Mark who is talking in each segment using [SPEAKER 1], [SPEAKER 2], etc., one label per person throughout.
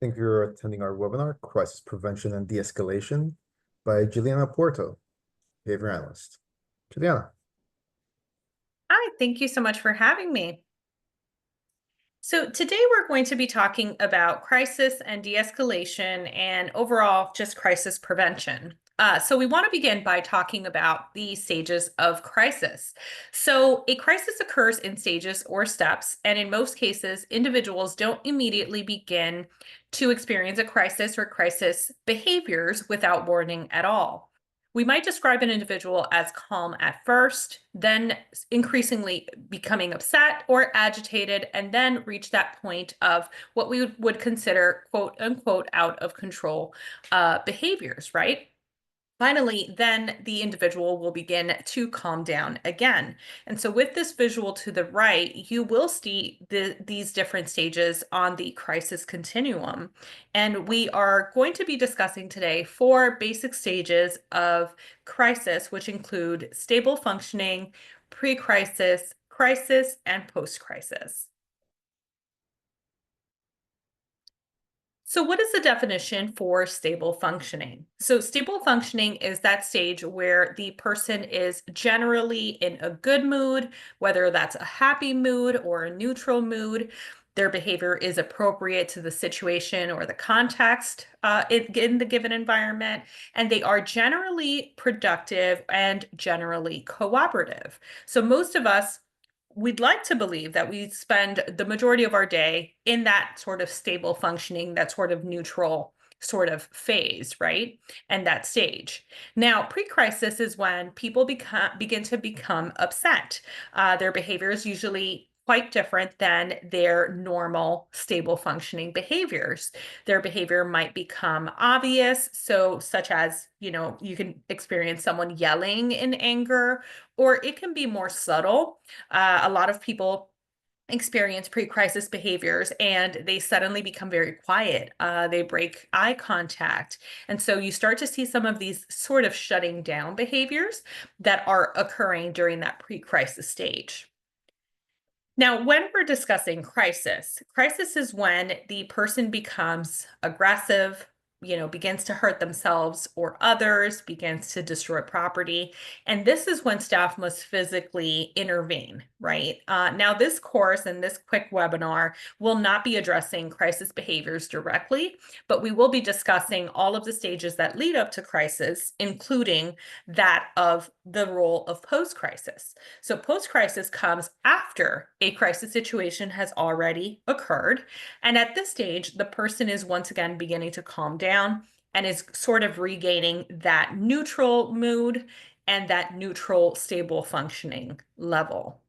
[SPEAKER 1] Thank you for attending our webinar, Crisis Prevention and De-Escalation by Yiliana Puerto, Behavior Analyst. Yiliana.
[SPEAKER 2] Hi, thank you so much for having me. So today we're going to be talking about crisis and de-escalation and overall just crisis prevention. So we want to begin by talking about the stages of crisis. So a crisis occurs in stages or steps, and in most cases, individuals don't immediately begin to experience a crisis or crisis behaviors without warning at all. We might describe an individual as calm at first, then increasingly becoming upset or agitated, and then reach that point of what we would consider quote unquote out of control behaviors, right? Finally, then the individual will begin to calm down again. And so with this visual to the right, you will see these different stages on the crisis continuum. And we are going to be discussing today 4 basic stages of crisis, which include stable functioning, pre-crisis, crisis, and post-crisis. So what is the definition for stable functioning? So stable functioning is that stage where the person is generally in a good mood, whether that's a happy mood or a neutral mood. Their behavior is appropriate to the situation or the context in the given environment, and they are generally productive and generally cooperative. So most of us, we'd like to believe that we spend the majority of our day in that sort of stable functioning, that sort of neutral sort of phase, right? And that stage. Now, pre-crisis is when people begin to become upset. Their behavior is usually quite different than their normal stable functioning behaviors. Their behavior might become obvious, so such as, you can experience someone yelling in anger, or it can be more subtle. A lot of people experience pre-crisis behaviors and they suddenly become very quiet. They break eye contact. And so you start to see some of these sort of shutting down behaviors that are occurring during that pre-crisis stage. Now, when we're discussing crisis, crisis is when the person becomes aggressive, begins to hurt themselves or others, begins to destroy property. And this is when staff must physically intervene, right? Now, this course and this quick webinar will not be addressing crisis behaviors directly, but we will be discussing all of the stages that lead up to crisis, including that of the role of post-crisis. So post-crisis comes after a crisis situation has already occurred. And at this stage, the person is once again beginning to calm down and is sort of regaining that neutral mood and that neutral, stable functioning level.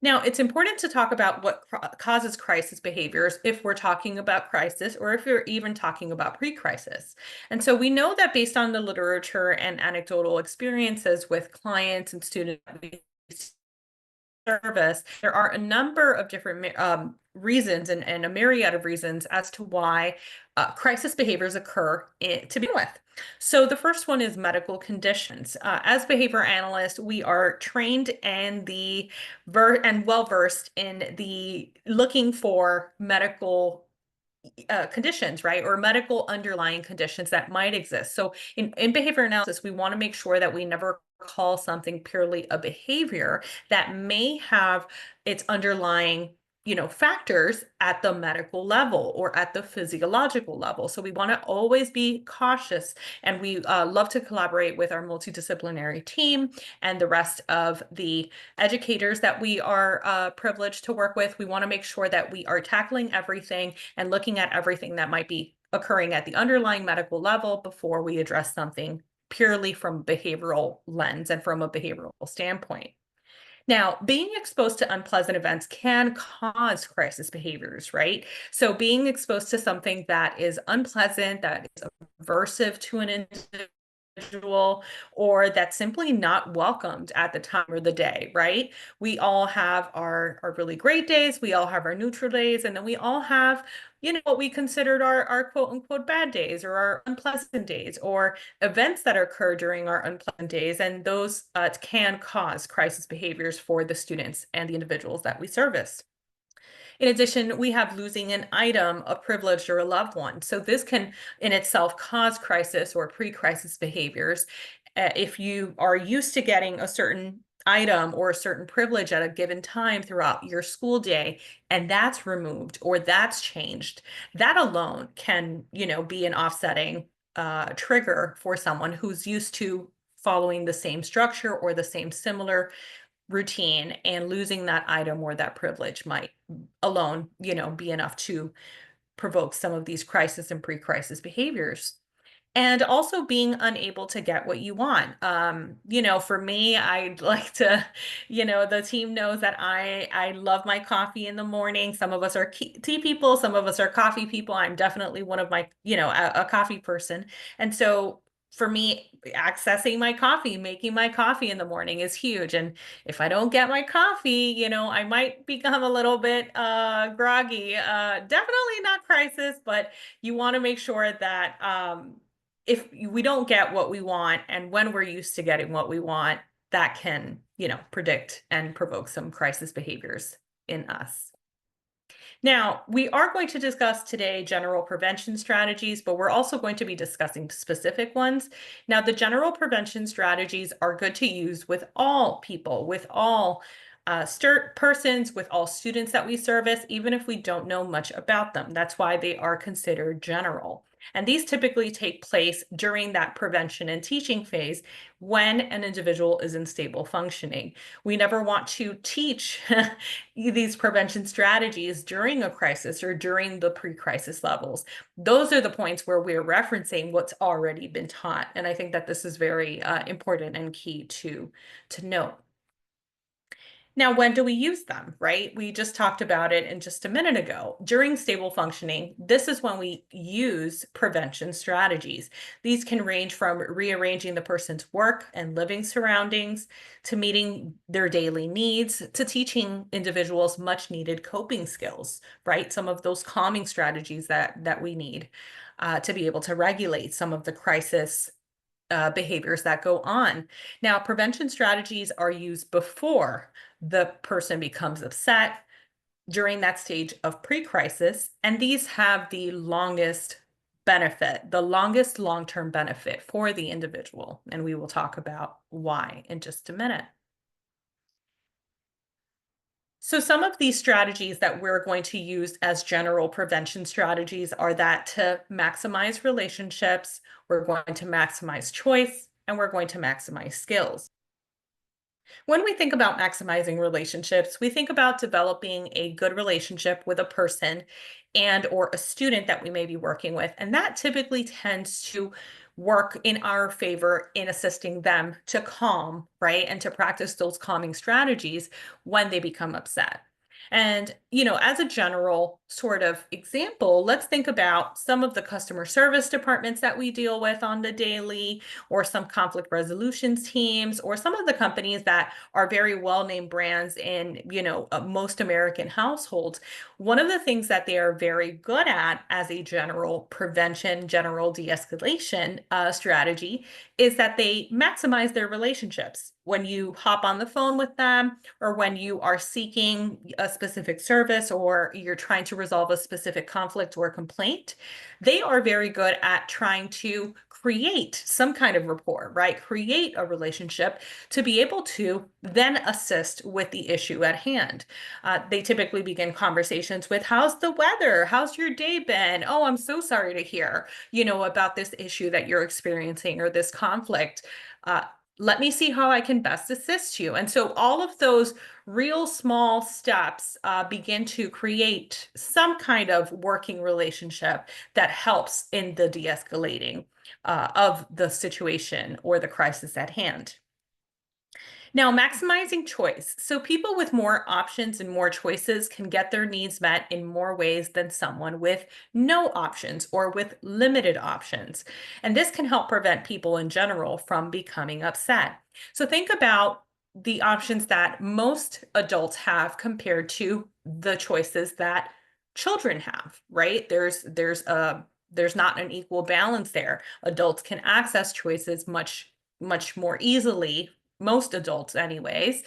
[SPEAKER 2] Now, it's important to talk about what causes crisis behaviors if we're talking about crisis or if you're even talking about pre-crisis. And so we know that based on the literature and anecdotal experiences with clients and students service, there are a number of different reasons and a myriad of reasons as to why crisis behaviors occur to begin with. So the first one is medical conditions. As behavior analysts, we are trained and well versed in the looking for medical conditions, right? Or medical underlying conditions that might exist. So in behavior analysis, we want to make sure that we never call something purely a behavior that may have its underlying factors at the medical level or at the physiological level. So we want to always be cautious, and we love to collaborate with our multidisciplinary team and the rest of the educators that we are privileged to work with. We want to make sure that we are tackling everything and looking at everything that might be occurring at the underlying medical level before we address something purely from a behavioral lens and from a behavioral standpoint. Now, being exposed to unpleasant events can cause crisis behaviors, right? So being exposed to something that is unpleasant, that is aversive to an individual, or that's simply not welcomed at the time or the day, right? We all have our really great days, we all have our neutral days, and then we all have, what we considered our quote unquote bad days or our unpleasant days or events that occur during our unpleasant days. And those can cause crisis behaviors for the students and the individuals that we service. In addition, we have losing an item, a privilege, or a loved one. So this can in itself cause crisis or pre-crisis behaviors. If you are used to getting a certain item or a certain privilege at a given time throughout your school day, and that's removed or that's changed, that alone can, be an offsetting trigger for someone who's used to following the same structure or the same similar routine, and losing that item or that privilege might alone, be enough to provoke some of these crisis and pre-crisis behaviors. And also being unable to get what you want. For me, I'd like to, the team knows that I love my coffee in the morning. Some of us are tea people, some of us are coffee people. I'm definitely one of my, a coffee person. And so for me, accessing my coffee, making my coffee in the morning is huge. And if I don't get my coffee, I might become a little bit groggy. Definitely not crisis, but you want to make sure that if we don't get what we want, and when we're used to getting what we want, that can, predict and provoke some crisis behaviors in us. Now, we are going to discuss today general prevention strategies, but we're also going to be discussing specific ones. Now, the general prevention strategies are good to use with all people, with all persons, with all students that we service, even if we don't know much about them. That's why they are considered general. And these typically take place during that prevention and teaching phase when an individual is in stable functioning. We never want to teach these prevention strategies during a crisis or during the pre-crisis levels. Those are the points where we're referencing what's already been taught. And I think that this is very important and key to note. Now, when do we use them, right? We just talked about it in just a minute ago. During stable functioning, this is when we use prevention strategies. These can range from rearranging the person's work and living surroundings to meeting their daily needs to teaching individuals much needed coping skills, right? Some of those calming strategies that we need to be able to regulate some of the crisis behaviors that go on. Now, prevention strategies are used before the person becomes upset, during that stage of pre-crisis, and these have the longest benefit, the longest long-term benefit for the individual. And we will talk about why in just a minute. So some of these strategies that we're going to use as general prevention strategies are that to maximize relationships, we're going to maximize choice, and we're going to maximize skills. When we think about maximizing relationships, we think about developing a good relationship with a person and or a student that we may be working with. And that typically tends to work in our favor in assisting them to calm, right? And to practice those calming strategies when they become upset. And, as a general sort of example, let's think about some of the customer service departments that we deal with on the daily, or some conflict resolutions teams, or some of the companies that are very well-named brands in, most American households. One of the things that they are very good at as a general prevention, general de-escalation strategy is that they maximize their relationships. When you hop on the phone with them, or when you are seeking a specific service, or you're trying to resolve a specific conflict or complaint, they are very good at trying to create some kind of rapport, right? Create a relationship to be able to then assist with the issue at hand. They typically begin conversations with, how's the weather? How's your day been? Oh, I'm so sorry to hear, about this issue that you're experiencing or this conflict. Let me see how I can best assist you. And so all of those real small steps begin to create some kind of working relationship that helps in the de-escalating of the situation or the crisis at hand. Now, maximizing choice. So people with more options and more choices can get their needs met in more ways than someone with no options or with limited options. And this can help prevent people in general from becoming upset. So think about the options that most adults have compared to the choices that children have, right? There's not an equal balance there. Adults can access choices much more easily, most adults anyways,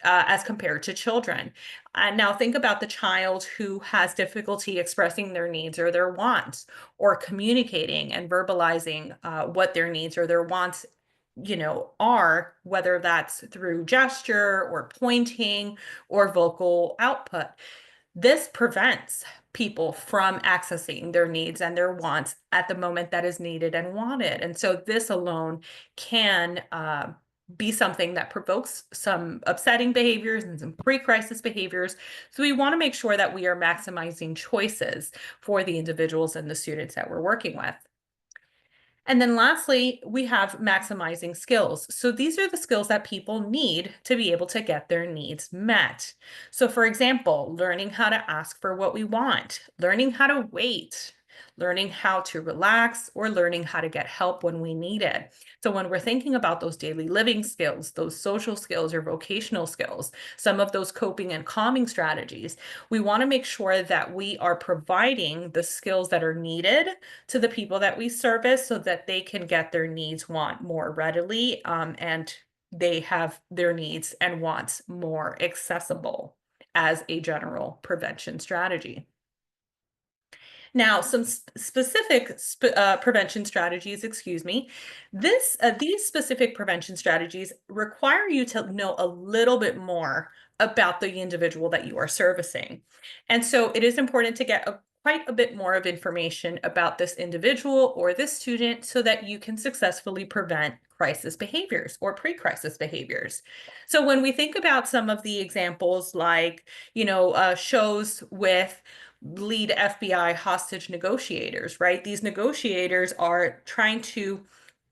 [SPEAKER 2] as compared to children. Now think about the child who has difficulty expressing their needs or their wants, or communicating and verbalizing what their needs or their wants, are, whether that's through gesture or pointing or vocal output. This prevents people from accessing their needs and their wants at the moment that is needed and wanted. And so this alone can be something that provokes some upsetting behaviors and some pre-crisis behaviors. So we want to make sure that we are maximizing choices for the individuals and the students that we're working with. And then lastly, we have maximizing skills. So these are the skills that people need to be able to get their needs met. So for example, learning how to ask for what we want, learning how to wait, learning how to relax, or learning how to get help when we need it. So when we're thinking about those daily living skills, those social skills or vocational skills, some of those coping and calming strategies, we want to make sure that we are providing the skills that are needed to the people that we service so that they can get their needs want more readily, and they have their needs and wants more accessible as a general prevention strategy. Now, some specific prevention strategies, excuse me. These specific prevention strategies require you to know a little bit more about the individual that you are servicing. And so it is important to get quite a bit more of information about this individual or this student so that you can successfully prevent crisis behaviors or pre-crisis behaviors. So when we think about some of the examples like, shows with lead FBI hostage negotiators, right? These negotiators are trying to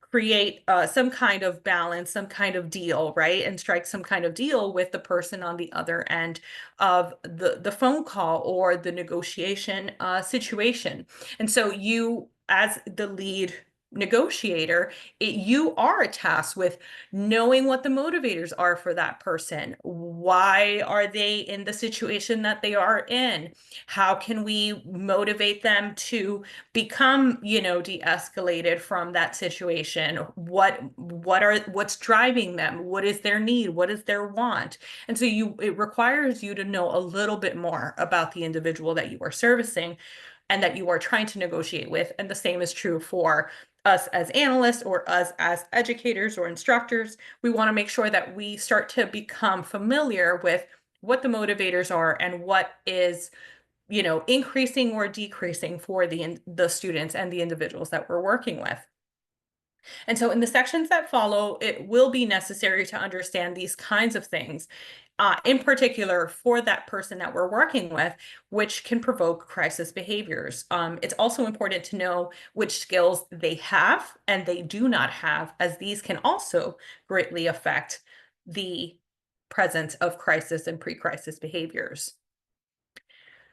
[SPEAKER 2] create some kind of balance, some kind of deal, right? And strike some kind of deal with the person on the other end of the phone call or the negotiation situation. And so you, as the lead negotiator, you are tasked with knowing what the motivators are for that person. Why are they in the situation that they are in? How can we motivate them to become, de-escalated from that situation? What's driving them? What is their need? What is their want? And so it requires you to know a little bit more about the individual that you are servicing and that you are trying to negotiate with. And the same is true for us as analysts or us as educators or instructors. We want to make sure that we start to become familiar with what the motivators are and what is, increasing or decreasing for the students and the individuals that we're working with. And so in the sections that follow, it will be necessary to understand these kinds of things, in particular for that person that we're working with, which can provoke crisis behaviors. It's also important to know which skills they have and they do not have, as these can also greatly affect the presence of crisis and pre-crisis behaviors.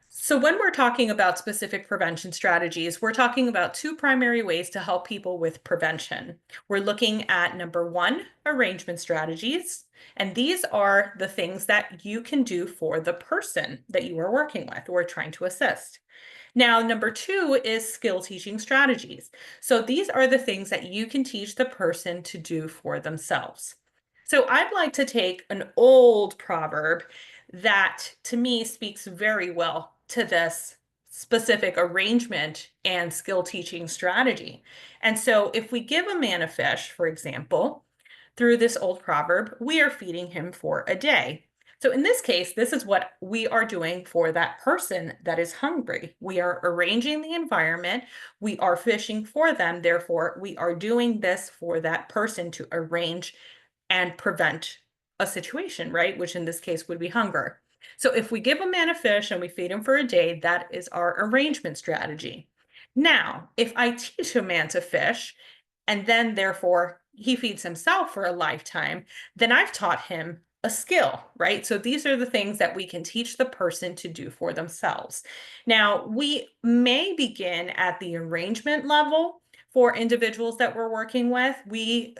[SPEAKER 2] So when we're talking about specific prevention strategies, we're talking about two primary ways to help people with prevention. We're looking at number one, arrangement strategies, and these are the things that you can do for the person that you are working with or trying to assist. Now, number two is skill teaching strategies. So these are the things that you can teach the person to do for themselves. So I'd like to take an old proverb that to me speaks very well to this specific arrangement and skill teaching strategy. And so if we give a man a fish, for example, through this old proverb, we are feeding him for a day. So in this case, this is what we are doing for that person that is hungry. We are arranging the environment. We are fishing for them. Therefore, we are doing this for that person to arrange and prevent a situation, right? Which in this case would be hunger. So if we give a man a fish and we feed him for a day, that is our arrangement strategy. Now, if I teach a man to fish and then therefore he feeds himself for a lifetime, then I've taught him a skill, right? So these are the things that we can teach the person to do for themselves. Now, we may begin at the arrangement level for individuals that we're working with. We,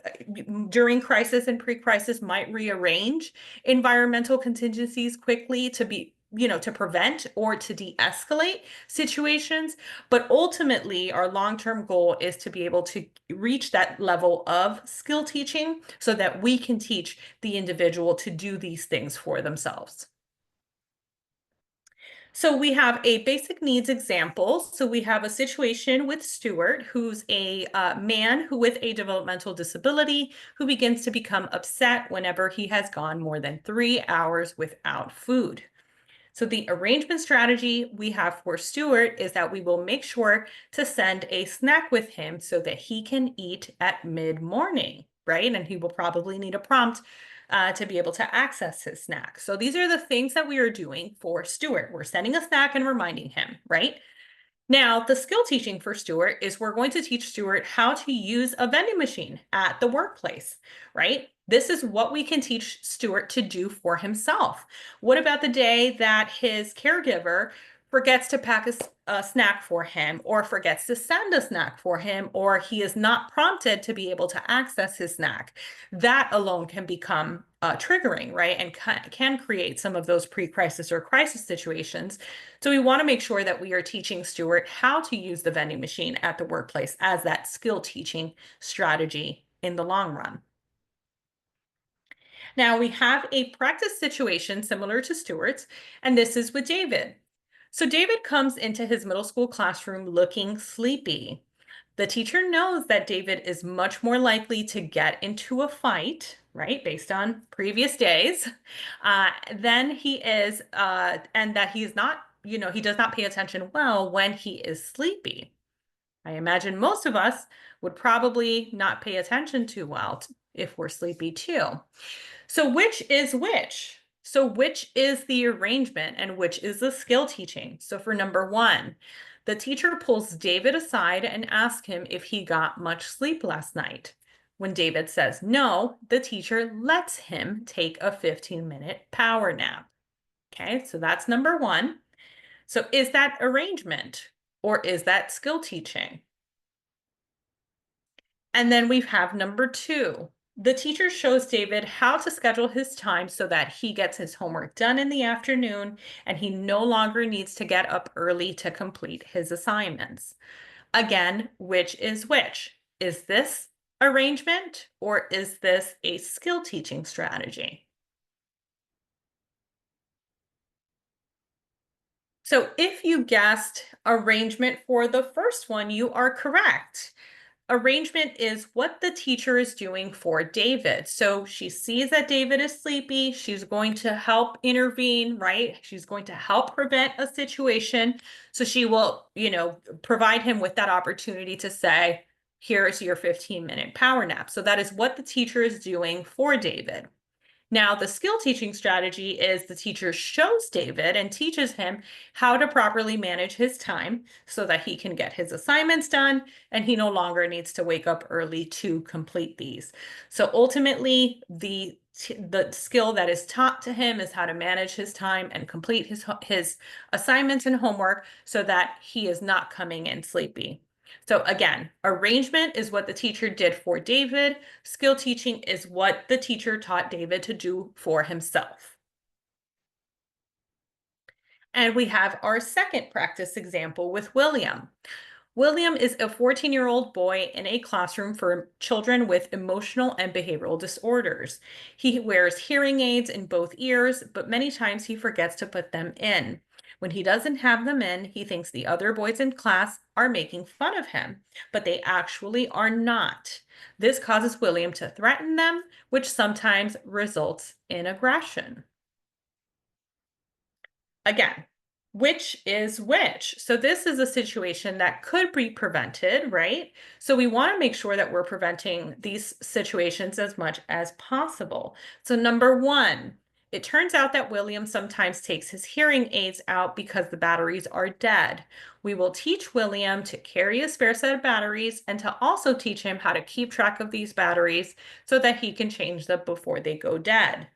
[SPEAKER 2] during crisis and pre-crisis, might rearrange environmental contingencies quickly to be to prevent or to de-escalate situations. But ultimately, our long-term goal is to be able to reach that level of skill teaching so that we can teach the individual to do these things for themselves. So we have a basic needs example. So we have a situation with Stuart, who's a man who with a developmental disability who begins to become upset whenever he has gone more than 3 hours without food. So the arrangement strategy we have for Stuart is that we will make sure to send a snack with him so that he can eat at mid-morning, right? And he will probably need a prompt to be able to access his snack. So these are the things that we are doing for Stuart. We're sending a snack and reminding him, right? Now, the skill teaching for Stuart is we're going to teach Stuart how to use a vending machine at the workplace, right? This is what we can teach Stuart to do for himself. What about the day that his caregiver forgets to pack a snack for him, or forgets to send a snack for him, or he is not prompted to be able to access his snack? That alone can become triggering, right? And can create some of those pre-crisis or crisis situations. So we want to make sure that we are teaching Stuart how to use the vending machine at the workplace as that skill teaching strategy in the long run. Now we have a practice situation similar to Stuart's, and this is with David. So David comes into his middle school classroom looking sleepy. The teacher knows that David is much more likely to get into a fight, right, based on previous days, than he is, and that he's not, he does not pay attention well when he is sleepy. I imagine most of us would probably not pay attention too well if we're sleepy too. So which is which? So which is the arrangement and which is the skill teaching? So for number one, the teacher pulls David aside and asks him if he got much sleep last night. When David says no, the teacher lets him take a 15-minute power nap. Okay, so that's number one. So is that arrangement or is that skill teaching? And then we have number two. The teacher shows David how to schedule his time so that he gets his homework done in the afternoon and he no longer needs to get up early to complete his assignments. Again, which is which? Is this arrangement or is this a skill teaching strategy? So if you guessed arrangement for the first one, you are correct. Arrangement is what the teacher is doing for David. So she sees that David is sleepy. She's going to help intervene, right? She's going to help prevent a situation. So she will, provide him with that opportunity to say, here's your 15-minute power nap. So that is what the teacher is doing for David. Now, the skill teaching strategy is the teacher shows David and teaches him how to properly manage his time so that he can get his assignments done and he no longer needs to wake up early to complete these. So ultimately, the skill that is taught to him is how to manage his time and complete his assignments and homework so that he is not coming in sleepy. So again, arrangement is what the teacher did for David. Skill teaching is what the teacher taught David to do for himself. And we have our second practice example with William. William is a 14-year-old boy in a classroom for children with emotional and behavioral disorders. He wears hearing aids in both ears, but many times he forgets to put them in. When he doesn't have them in, he thinks the other boys in class are making fun of him, but they actually are not. This causes William to threaten them, which sometimes results in aggression. Again, which is which? So this is a situation that could be prevented, right? So we want to make sure that we're preventing these situations as much as possible. So number one, it turns out that William sometimes takes his hearing aids out because the batteries are dead. We will teach William to carry a spare set of batteries and to also teach him how to keep track of these batteries so that he can change them before they go dead.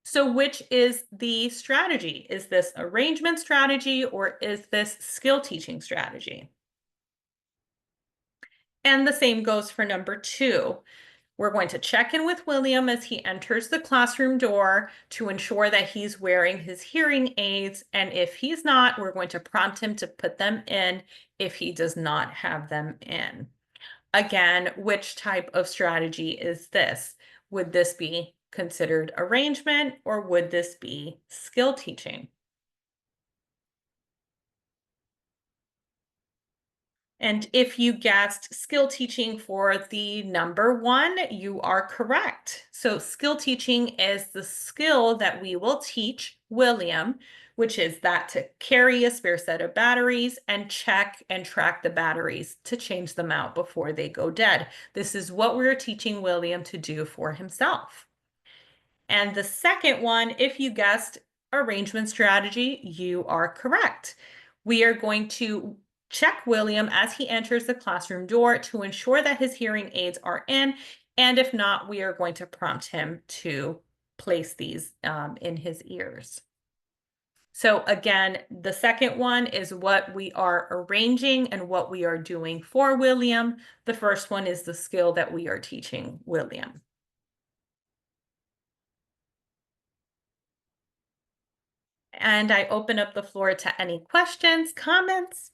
[SPEAKER 2] So which is the strategy? Is this arrangement strategy or is this skill teaching strategy? And the same goes for number two. We're going to check in with William as he enters the classroom door to ensure that he's wearing his hearing aids. And if he's not, we're going to prompt him to put them in if he does not have them in. Again, which type of strategy is this? Would this be considered arrangement or would this be skill teaching? And if you guessed skill teaching for the number one, you are correct. So skill teaching is the skill that we will teach William, which is that to carry a spare set of batteries and check and track the batteries to change them out before they go dead. This is what we're teaching William to do for himself. And the second one, if you guessed arrangement strategy, you are correct. We are going to check William as he enters the classroom door to ensure that his hearing aids are in. And if not, we are going to prompt him to place these in his ears. So again, the second one is what we are arranging and what we are doing for William. The first one is the skill that we are teaching William. And I open up the floor to any questions, comments.